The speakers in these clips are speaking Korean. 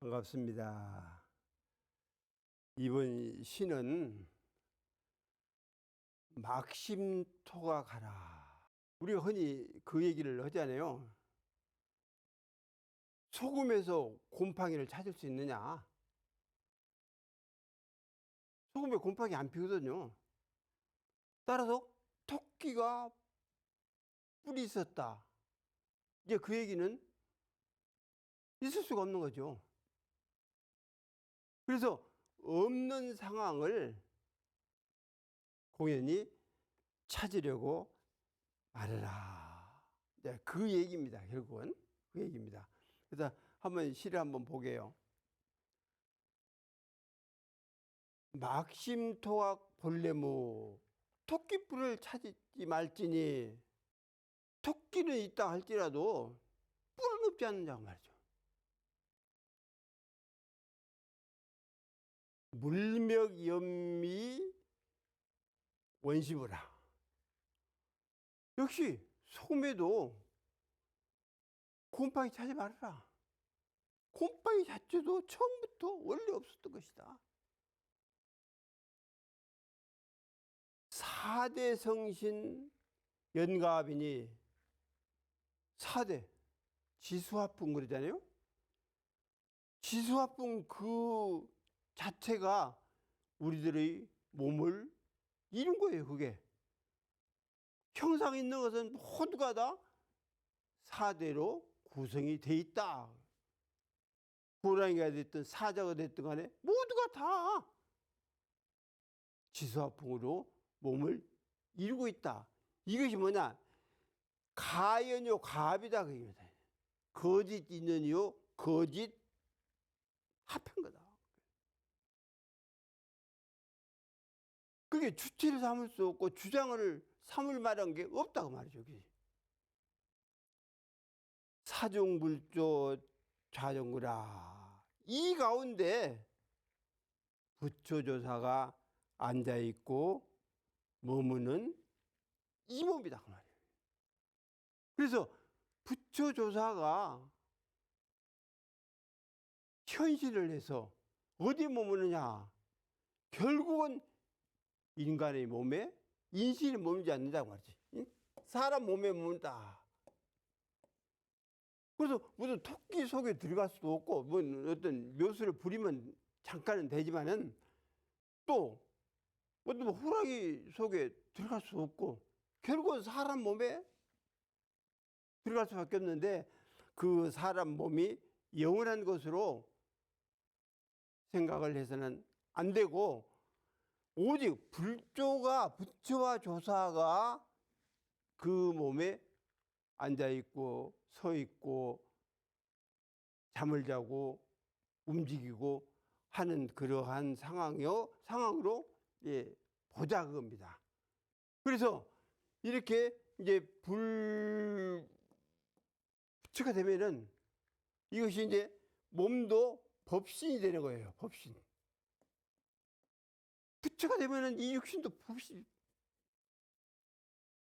반갑습니다. 이번 시는 막심토가 가라. 우리가 흔히 그 얘기를 하잖아요. 소금에서 곰팡이를 찾을 수 있느냐? 소금에 곰팡이 안 피거든요. 따라서 토끼가 뿔이 있었다. 이제 그 얘기는 있을 수가 없는 거죠. 그래서 없는 상황을 공연히 찾으려고 말해라. 네, 그 얘기입니다. 결국은 그 얘기입니다. 그래서 한번 시를 한번 보게요. 막심토악 볼래무 토끼뿔을 찾지 말지니, 토끼는 있다 할지라도 뿔은 없지 않느냐고 말이죠. 물맥염이 원시부라. 역시 소금에도 곰팡이 찾지 말아라. 곰팡이 자체도 처음부터 원래 없었던 것이다. 4대 성신 연가합이니, 4대 지수화풍 그러잖아요. 지수화풍 그 자체가 우리들의 몸을 이룬 거예요. 그게 형상 있는 것은 모두가 다 4대로 구성이 돼 있다. 호랑이가 됐든 사자가 됐든 간에 모두가 다 지수화풍으로 몸을 이루고 있다. 이것이 뭐냐? 가연요 가합이다. 그입니다. 거짓 있느니요 거짓 합한 거다. 그게 주체를 삼을 수 없고 주장을 삼을 만한 게 없다고 말이죠. 사중불조 좌정구라. 이 가운데 부처조사가 앉아있고 머무는 이 몸이다 그 말이에요. 그래서 부처조사가 현실을 해서 어디 머무느냐? 결국은 인간의 몸에 인신이 머물지 않는다고 말이지. 사람 몸에 머문다. 그래서 무슨 토끼 속에 들어갈 수도 없고, 뭐 어떤 묘수를 부리면 잠깐은 되지만은 또 어떤 호랑이 속에 들어갈 수 없고, 결국은 사람 몸에 들어갈 수밖에 없는데, 그 사람 몸이 영원한 것으로 생각을 해서는 안 되고, 오직 불조가, 부처와 조사가 그 몸에 앉아있고 서있고 잠을 자고 움직이고 하는 그러한 상황으로 보자 그겁니다. 그래서 이렇게 이제 부처가 되면은 이것이 이제 몸도 법신이 되는 거예요. 법신. 부처가 되면은 이 육신도 법신,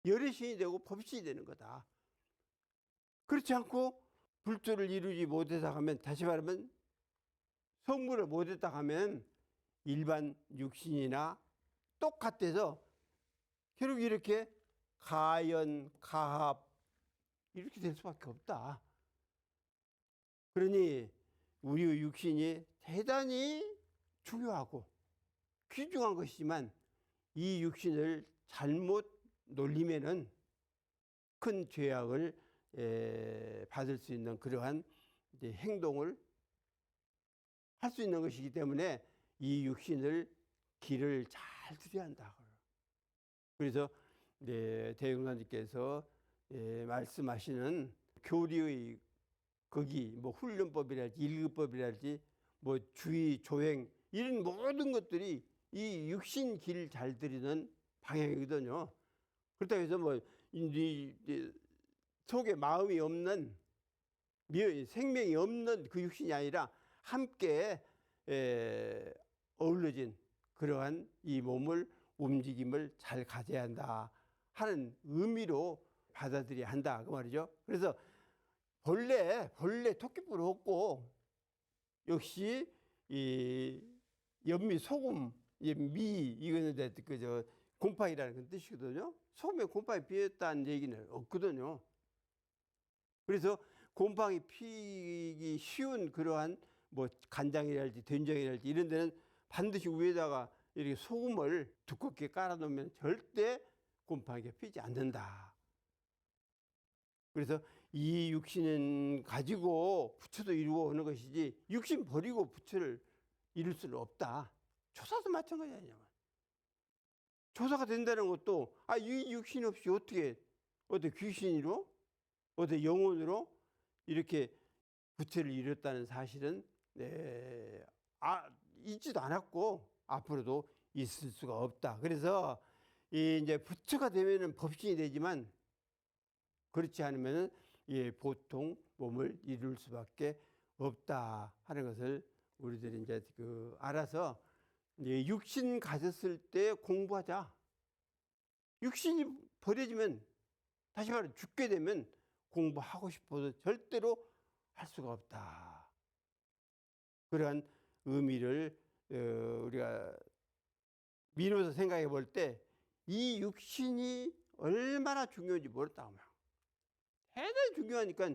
열의 신이 되고 법신이 되는 거다. 그렇지 않고 불조를 이루지 못했다 하면, 다시 말하면 성불을 못했다 하면 일반 육신이나 똑같아서 결국 이렇게 가연, 가합 이렇게 될 수밖에 없다. 그러니 우리의 육신이 대단히 중요하고 귀중한 것이지만 이 육신을 잘못 놀리면은 큰 죄악을 받을 수 있는 그러한 행동을 할 수 있는 것이기 때문에 이 육신을 길을 잘 들여야 한다. 그래서 대흥사님께서 말씀하시는 교리의 거기 뭐 훈련법이랄지 일급법이랄지 뭐 주의 조행 이런 모든 것들이 이 육신 길을 잘 들이는 방향이거든요. 그렇다고 해서 뭐 속에 마음이 없는, 생명이 없는 그 육신이 아니라 함께 어우러진 그러한 이 몸을 움직임을 잘 가져야 한다 하는 의미로 받아들여야 한다 그 말이죠. 그래서 본래 토끼뿔 없고 역시 이 연미 소금 미 이거는 그저 곰팡이라는 그 뜻이거든요. 소금에 곰팡이 피었다는 얘기는 없거든요. 그래서 곰팡이 피기 쉬운 그러한 뭐 간장이랄지 된장이랄지 이런 데는 반드시 위에다가 이렇게 소금을 두껍게 깔아 놓으면 절대 곰팡이가 피지 않는다. 그래서 이 육신은 가지고 부처도 이루어 오는 것이지 육신 버리고 부처를 이룰 수는 없다. 조사도 마찬가지 아니냐. 조사가 된다는 것도 이 육신 없이 어떻게 귀신으로 어떻게 영혼으로 이렇게 부처를 이뤘다는 사실은 있지도 않았고 앞으로도 있을 수가 없다. 그래서 이제 부처가 되면은 법신이 되지만 그렇지 않으면은 보통 몸을 이룰 수밖에 없다 하는 것을 우리들이 이제 알아서 육신 가졌을 때 공부하자. 육신이 버려지면 다시 말해 죽게 되면 공부하고 싶어도 절대로 할 수가 없다. 그러한 의미를 우리가 미루어서 생각해 볼 때 이 육신이 얼마나 중요한지 모르겠다. 대단히 중요하니까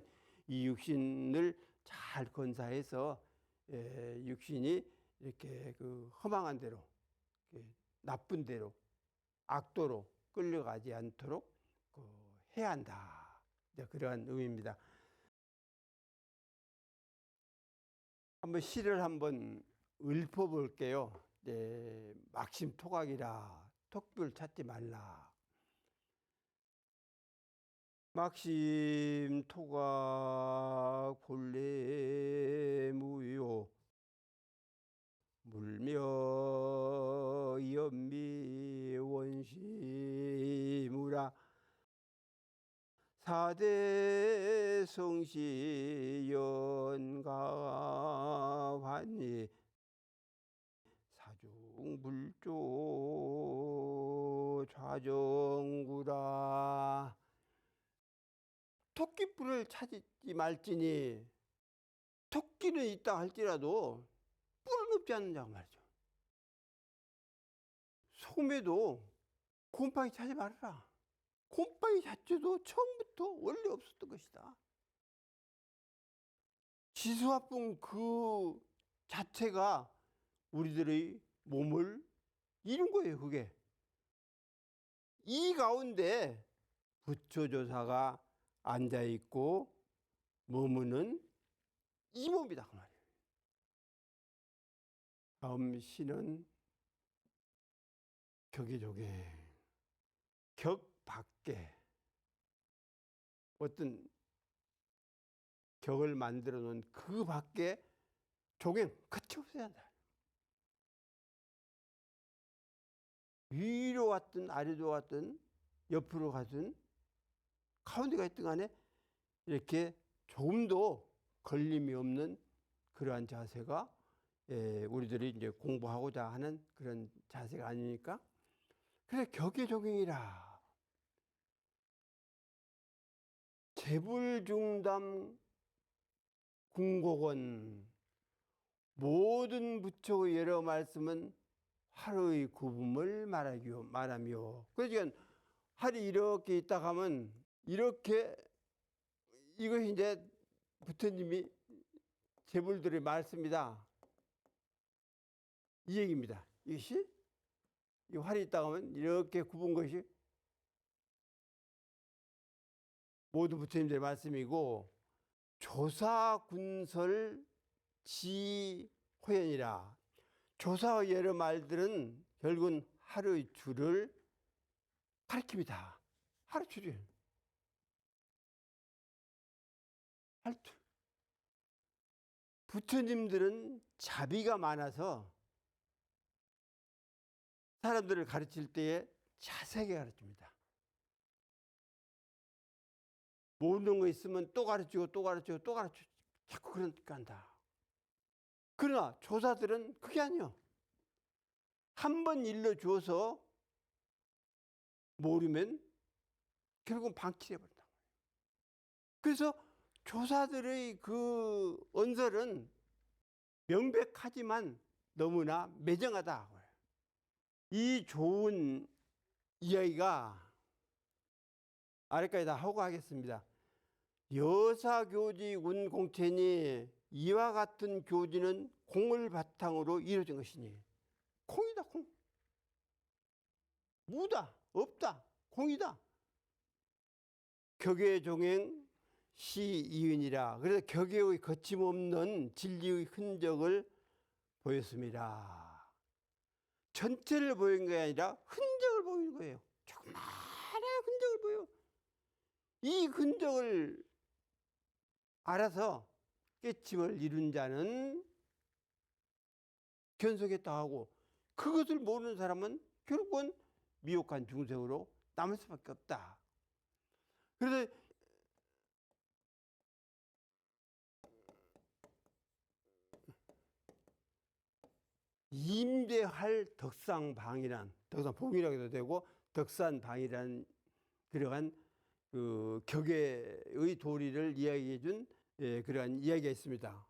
이 육신을 잘 건사해서 육신이 이렇게 허망한 대로 나쁜 대로 악도로 끌려가지 않도록 해야 한다. 그러한 의미입니다. 한번 시를 한번 읊어볼게요. 막심토각이라 톡불 찾지 말라. 막심토각 본래 무효 물며 연미 원시무라. 사대 성시 연가환이 사중불조 좌정구라. 토끼뿔을 찾지 말지니 토끼는 있다 할지라도 뿔은 없지 않느냐고 말이죠. 소금에도 곰팡이 찾지 말아라. 곰팡이 자체도 처음부터 원래 없었던 것이다. 지수화풍 그 자체가 우리들의 몸을 이룬 거예요. 그게 이 가운데 부처조사가 앉아있고 머무는 이 몸이다 그 말이에요. 다음 시는 격이조개. 격 밖에 어떤 격을 만들어 놓은 그 밖에 조경 끝이 없어야 한다. 위로 왔든 아래로 왔든 옆으로 가든 가운데가 있든 간에 이렇게 조금도 걸림이 없는 그러한 자세가 우리들이 이제 공부하고자 하는 그런 자세가 아니니까. 그래 격의조경이라. 재불중담 궁곡원 모든 부처의 여러 말씀은 하루의 구분을 말하며. 그러니까 하루 이렇게 있다 가면 이렇게 이것이 이제 부처님이 재불들의 말씀이다 이 얘기입니다. 이것이 이 활이 있다 가면 이렇게 굽은 것이 모두 부처님들의 말씀이고 조사군설 지호연이라. 조사의 여러 말들은 결국은 하루의 줄을 가리킵니다. 하루 줄이에요. 하루줄. 부처님들은 자비가 많아서 사람들을 가르칠 때에 자세하게 가르칩니다. 모르는 거 있으면 또 가르치고 또 가르치고 또 가르치고 자꾸 그러니까 한다. 그러나 조사들은 그게 아니요. 한 번 일러주어서 모르면 결국은 방치해버린다. 그래서 조사들의 그 언설은 명백하지만 너무나 매정하다. 이 좋은 이야기가 아래까지 다 하고 하겠습니다. 여사교지군 공천이 이와 같은 교지는 공을 바탕으로 이루어진 것이니 공이다. 공. 무다. 없다. 공이다. 격의 종행 시이은이라. 그래서 격의 거침없는 진리의 흔적을 보였습니다. 전체를 보인 게 아니라 흔적을 보이는 거예요. 조그마한 흔적을 보여. 이 흔적을 알아서 깨침을 이룬 자는 견성했다 하고, 그것을 모르는 사람은 결국은 미혹한 중생으로 남을 수밖에 없다. 그래서 임대할 덕상방이란, 덕상봉이라고도 되고 덕산방이란 그러한 그 격의 도리를 이야기해 준 그러한 이야기가 있습니다.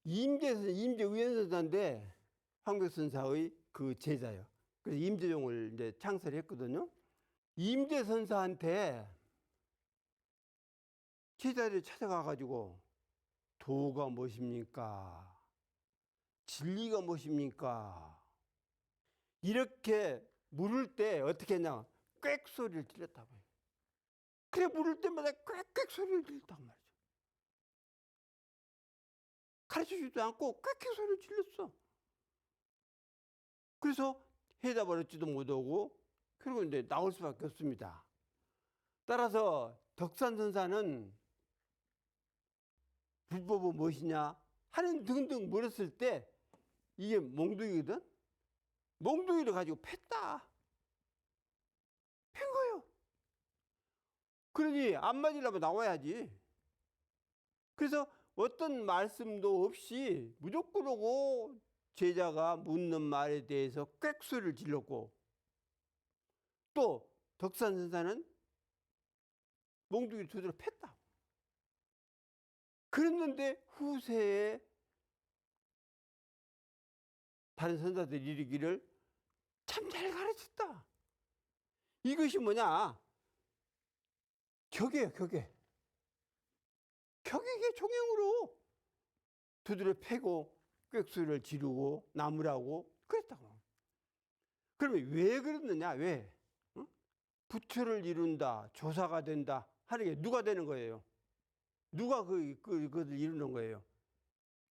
임재의연선사인데 황백선사의 그 제자예요. 그래서 임재종을 이제 창설했거든요. 임재선사한테 제자들이 찾아가 가지고 도가 무엇입니까? 진리가 무엇입니까? 이렇게 물을 때 어떻게 했냐? 꽥 소리를 질렀다고 해요. 그래 물을 때마다 꽥꽥 소리를 질렀단 말이죠. 가르쳐주지도 않고 꽥꽥 소리를 질렀어. 그래서 해답을 얻지도 못하고 결국 이제 나올 수밖에 없습니다. 따라서 덕산선사는 불법은 무엇이냐 하는 등등 물었을 때 이게 몽둥이거든? 몽둥이를 가지고 팼다. 팬 거예요. 그러니 안 맞으려면 나와야지. 그래서 어떤 말씀도 없이 무조건 오고 제자가 묻는 말에 대해서 꽥소리를 질렀고, 또 덕산선사는 몽둥이를 두드려 팼다. 그랬는데 후세에 다른 선사들이 이르기를 참 잘 가르쳤다. 이것이 뭐냐? 격이에요, 격에. 격에게 종형으로 두드려 패고 꽥소리를 지르고 나무라고 그랬다고. 그러면 왜 그랬느냐? 왜? 응? 부처를 이룬다, 조사가 된다 하는 게 누가 되는 거예요? 누가 그것을 이루는 거예요?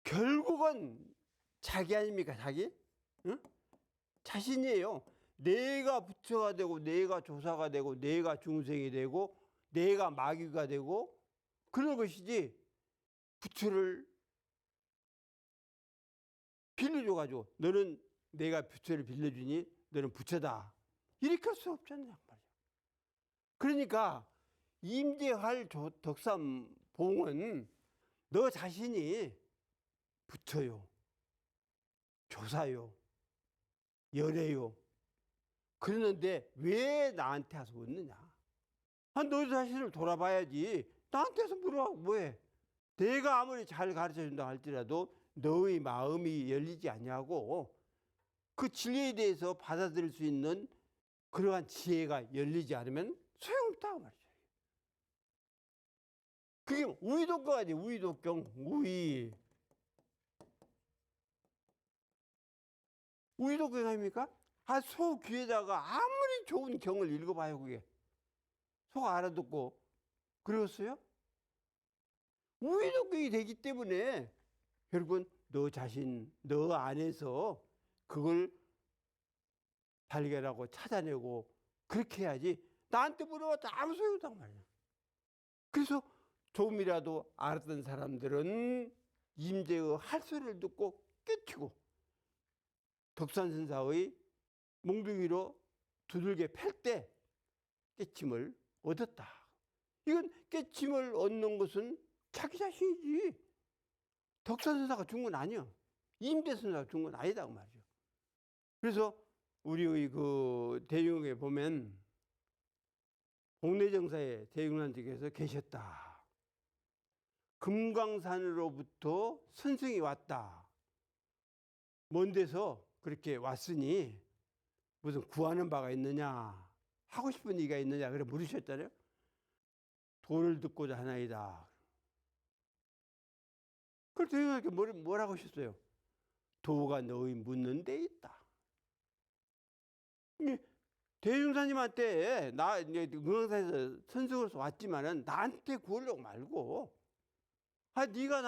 결국은 자기 아닙니까? 자기? 응? 자신이에요. 내가 부처가 되고 내가 조사가 되고 내가 중생이 되고 내가 마귀가 되고 그런 것이지, 부처를 빌려줘가지고 너는 내가 부처를 빌려주니 너는 부처다 이렇게 할 수 없잖아요. 그러니까 임재할 덕삼봉은 너 자신이 부처요, 조사요, 열애요. 그러는데 왜 나한테 와서 묻느냐? 너 자신을 돌아봐야지. 나한테 와서 물어보고 뭐해? 내가 아무리 잘 가르쳐준다 할지라도 너의 마음이 열리지 않냐고, 그 진리에 대해서 받아들일 수 있는 그러한 지혜가 열리지 않으면 소용없다고 말이죠. 그게 우의독경 아니에요. 우의독경. 우의독경 아닙니까? 소 귀에다가 아무리 좋은 경을 읽어봐요. 그게 소가 알아듣고 그러겠어요? 우의독경이 되기 때문에 결국은 너 자신, 너 안에서 그걸 발견하고 찾아내고 그렇게 해야지. 나한테 물어봐도 아무 소용없단 말이야. 그래서 조금이라도 알았던 사람들은 임재의 할 소리를 듣고 깨치고 덕산선사의 몽둥이로 두들겨 팰 때 깨침을 얻었다. 이건 깨침을 얻는 것은 자기 자신이지. 덕산선사가 준 건 아니야. 임재선사가 준 건 아니다 그 말이죠. 그래서 우리의 그 대중에 보면 복례정사에 대중란직에서 계셨다. 금강산으로부터 선생이 왔다. 먼 데서 그렇게 왔으니 무슨 구하는 바가 있느냐, 하고 싶은 얘기가 있느냐, 그래 물으셨잖아요. 도를 듣고자 하나이다. 그걸 대응하게 뭐라고 하셨어요? 도가 너희 묻는 데 있다. 대중사님한테 나 응원사에서 선승으로서 왔지만은 나한테 구하려고 말고, 네가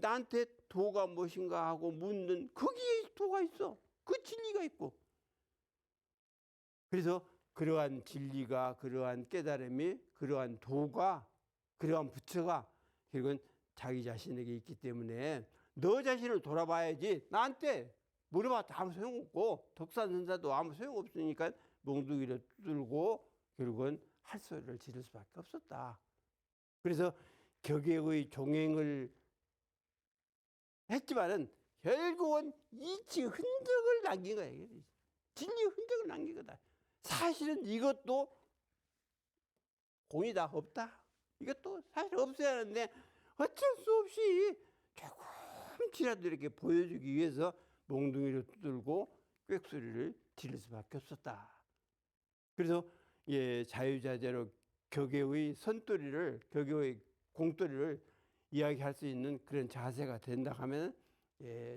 나한테 도가 무엇인가 하고 묻는 거기에 도가 있어. 그 진리가 있고. 그래서 그러한 진리가, 그러한 깨달음이, 그러한 도가, 그러한 부처가 결국은 자기 자신에게 있기 때문에 너 자신을 돌아봐야지. 나한테 물어봐도 아무 소용없고 덕산선사도 아무 소용없으니까 몽둥이를 두들고 결국은 할 소리를 지를 수밖에 없었다. 그래서 격의 종행을 했지만은 결국은 이치 흔적을 남긴 거야. 진리 흔적을 남긴 거다. 사실은 이것도 공이다, 없다. 이것도 사실 없어야 하는데 어쩔 수 없이 조금씩이라도 이렇게 보여주기 위해서 몽둥이를 두들고 꽥소리를 지를 수밖에 없었다. 그래서 자유자재로 격의 선도리를, 격의 공도리를 이야기할 수 있는 그런 자세가 된다 하면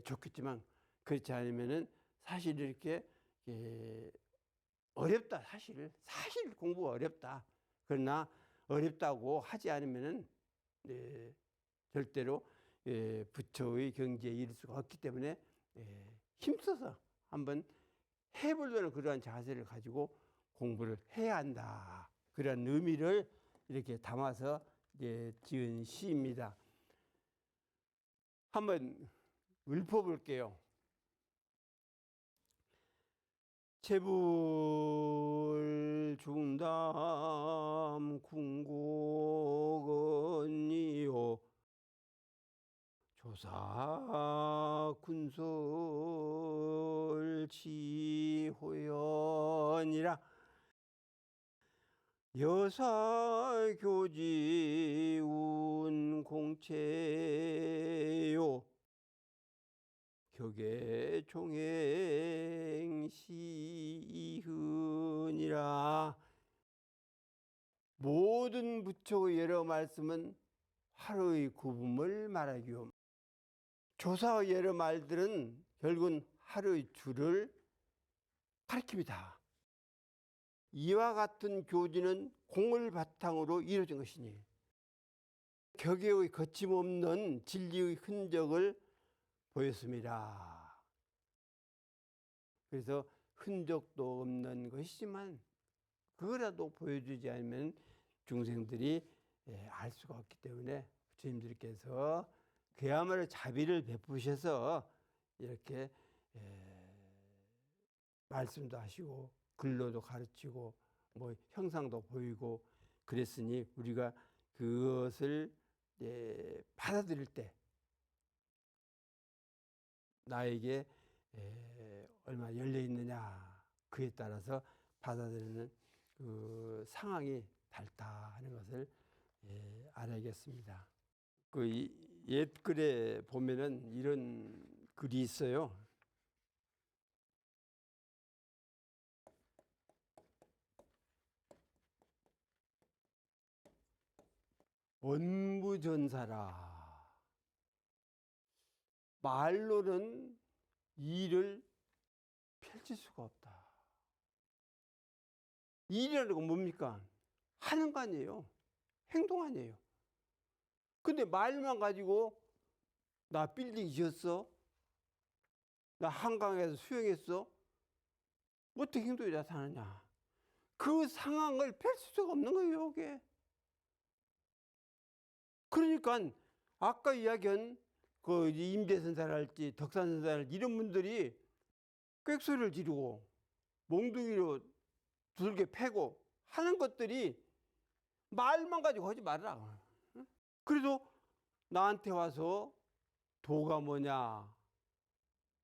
좋겠지만, 그렇지 않으면은 사실 이렇게 어렵다. 사실 공부가 어렵다. 그러나 어렵다고 하지 않으면은 절대로 부처의 경지에 이를 수가 없기 때문에 힘써서 한번 해보려는 그러한 자세를 가지고 공부를 해야 한다. 그런 의미를 이렇게 담아서 지은 시입니다. 한번 읊어볼게요. 제불 중담 궁곡언니요 조사 군설 지호연이라 여사교지 운공채요 격의 종행시이흔이라. 모든 부처의 여러 말씀은 하루의 구분을 말하기요. 조사의 여러 말들은 결국은 하루의 줄을 가리킵니다. 이와 같은 교지는 공을 바탕으로 이루어진 것이니 격의 거침없는 진리의 흔적을 보였습니다. 그래서 흔적도 없는 것이지만 그거라도 보여주지 않으면 중생들이 알 수가 없기 때문에 부처님들께서 그야말로 자비를 베푸셔서 이렇게 말씀도 하시고 글로도 가르치고 뭐 형상도 보이고 그랬으니 우리가 그것을 받아들일 때 나에게 얼마나 열려 있느냐 그에 따라서 받아들이는 그 상황이 달다 하는 것을 알아야겠습니다. 그 옛글에 보면은 이런 글이 있어요. 원부전사라. 말로는 일을 펼칠 수가 없다. 일이라는 건 뭡니까? 하는 거 아니에요. 행동 아니에요. 근데 말만 가지고 나 빌딩 지었어? 나 한강에서 수영했어? 어떻게 행동이 나타나냐? 그 상황을 펼칠 수가 없는 거예요, 이게. 그러니까 아까 이야기한 그 임대선사랄지 덕산선사랄지 이런 분들이 꽥소리를 지르고 몽둥이로 두들겨 패고 하는 것들이 말만 가지고 하지 말라. 그래도 나한테 와서 도가 뭐냐,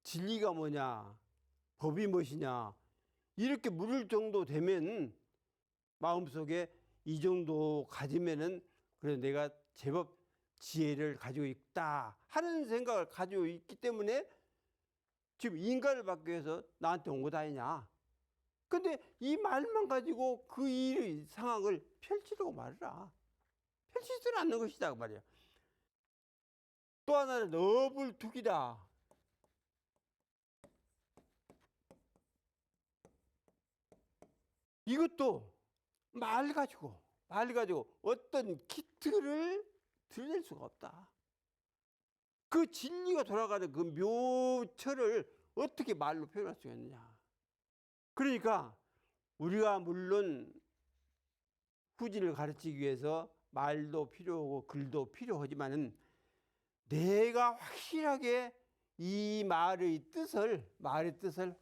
진리가 뭐냐, 법이 무엇이냐 이렇게 물을 정도 되면 마음속에 이 정도 가지면은 그래 내가 제법 지혜를 가지고 있다 하는 생각을 가지고 있기 때문에 지금 인간을 받기 위해서 나한테 온 것 아니냐. 근데 이 말만 가지고 그 일의 상황을 펼치려고 말이라. 펼치지는 않는 것이다 그 말이야. 또 하나는 어불투기다. 이것도 말 가지고 어떤 기틀을 드러낼 수가 없다. 그 진리가 돌아가는 그 묘처를 어떻게 말로 표현할 수가 있느냐. 그러니까 우리가 물론 후진을 가르치기 위해서 말도 필요하고 글도 필요하지만은 내가 확실하게 이 말의 뜻을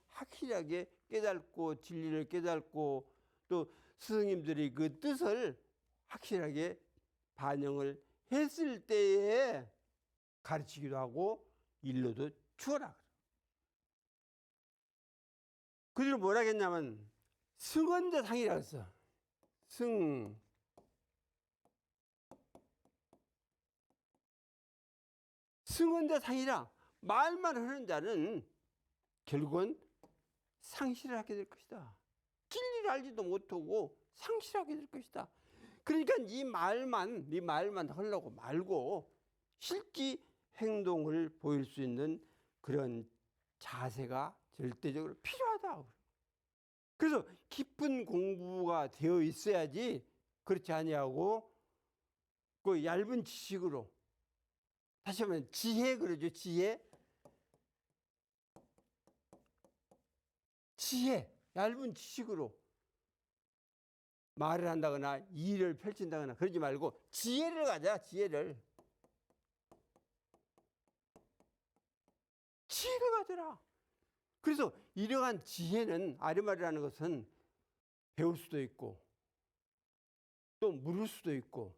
확실하게 깨닫고 진리를 깨닫고 또 스승님들이 그 뜻을 확실하게 반영을 했을 때에 가르치기도 하고 일로도 추어라. 그들은 뭐라 했냐면 승언자상이라고 했어. 승언자상이라 말만 하는 자는 결국은 상실을 하게 될 것이다. 진리를 알지도 못하고 상실하게 될 것이다. 그러니까 이 말만 하려고 말고 실제 행동을 보일 수 있는 그런 자세가 절대적으로 필요하다. 그래서 깊은 공부가 되어 있어야지 그렇지 아니하고 그 얇은 지식으로 다시 하면 지혜 그러죠. 지혜 얇은 지식으로 말을 한다거나 일을 펼친다거나 그러지 말고 지혜를 가자. 지혜를 가져라. 그래서 이러한 지혜는 아르마리라는 것은 배울 수도 있고 또 물을 수도 있고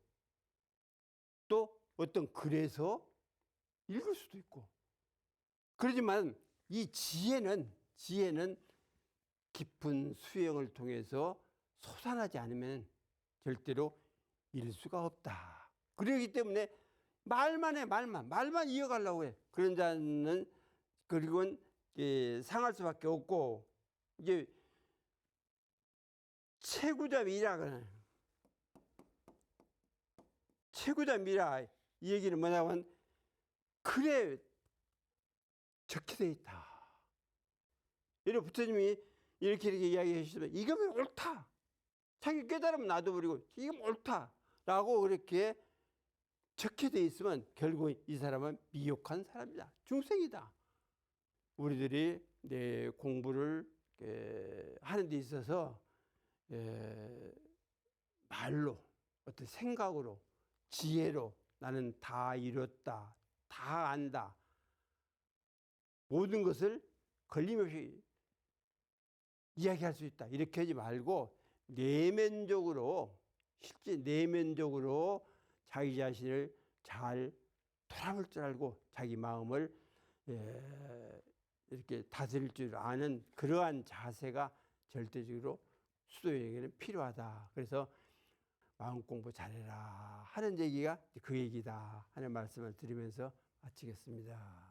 또 어떤 글에서 읽을 수도 있고 그러지만 이 지혜는 깊은 수행을 통해서 솟아나지 않으면 절대로 이룰 수가 없다. 그렇기 때문에 말만 이어가려고 해. 그런 자는 그리고는 상할 수밖에 없고 이제 채구자 미라 그래. 채구자 미라 이 얘기는 뭐냐면 글에 적혀져 있다. 여러분 부처님이 이렇게 이야기해 주시면 이게 왜 옳다. 자기 깨달으면 놔둬버리고 이게 옳다라고 그렇게 적혀져 있으면 결국 이 사람은 미혹한 사람이다. 중생이다. 우리들이 공부를 하는 데 있어서 말로 어떤 생각으로 지혜로 나는 다 이뤘다. 다 안다. 모든 것을 걸림없이 이야기할 수 있다. 이렇게 하지 말고 실제 내면적으로 자기 자신을 잘 돌아볼 줄 알고 자기 마음을 이렇게 다스릴 줄 아는 그러한 자세가 절대적으로 수도에게는 필요하다. 그래서 마음 공부 잘해라 하는 얘기가 그 얘기다 하는 말씀을 드리면서 마치겠습니다.